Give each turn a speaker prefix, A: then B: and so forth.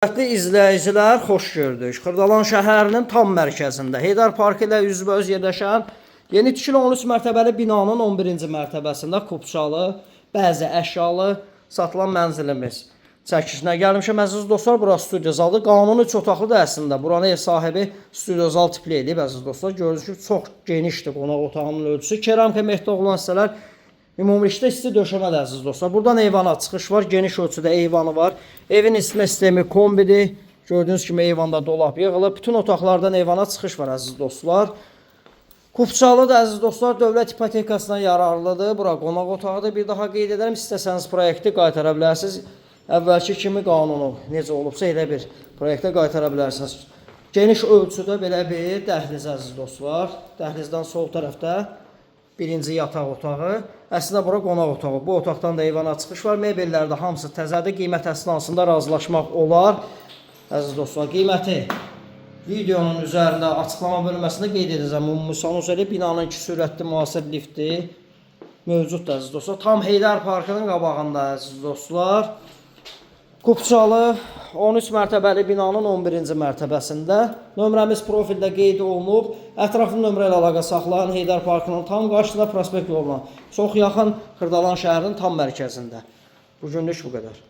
A: Hörmətli izləyicilər, xoş gördük. Xırdalan şəhərinin tam mərkəzində Heydər Parkı ilə üzbəüz yerləşən yeni tikili 13 mərtəbəli binanın 11-ci mərtəbəsində kupçalı, bəzi əşyalı satılan mənzilimiz çəkilişinə gəlmişəm. Əziz dostlar, burası studiya zalı. Qanuni 3 otaqlıdır əslində. Buranın ev sahibi studiya zal tipli edib, əziz dostlar. Gördüyünüz kimi çox genişdir qonaq otağının ölçüsü. Keramika mehddə olan hissələr ümumilikdə isti döşəmədir, əziz dostlar. Buradan eyvana çıxış var, geniş ölçüdə eyvanı var. Evin isitmə sistemi kombidir. Gördüyünüz kimi eyvanda dolab yığılıb. Bütün otaqlardan eyvana çıxış var, əziz dostlar. Kupçalıdır, əziz dostlar. Dövlət ipotekasına yararlıdır. Bura qonaq otağıdır. Bir daha qeyd edərəm, istəsəniz proyekti qaytara bilərsiniz. Əvvəlki kimi qanunu necə olubsa elə bir proyektə qaytara bilərsiniz. Geniş ölçüdə belə bir dəhliz, əziz dostlar. Dəhlizdən sol tərəfdə birinci yataq otağı. Əslində bura qonaq otağı. Bu otaqdan da eyvana çıxış var. Mebellər də hamısı təzədir. Qiymət əsnasında razılaşmaq olar. Əziz dostlar, qiyməti videonun üzərində açıqlama bölməsində qeyd edəcəm. Ümumi üzrə binanın 2 sürətli müasir lifti mövcuddur, əziz dostlar. Tam Heydər Parkının qabağında, əziz dostlar. Kupçalı 13 mərtəbəli binanın 11-ci mərtəbəsində. Nömrəmiz profildə qeyd olunub. Ətraflı nömrə ilə əlaqə saxlayan Heydər Parkının tam qarşısında prospekt yoluna çox yaxın Xırdalan şəhərinin tam mərkəzində. Bugünlük bu qədər.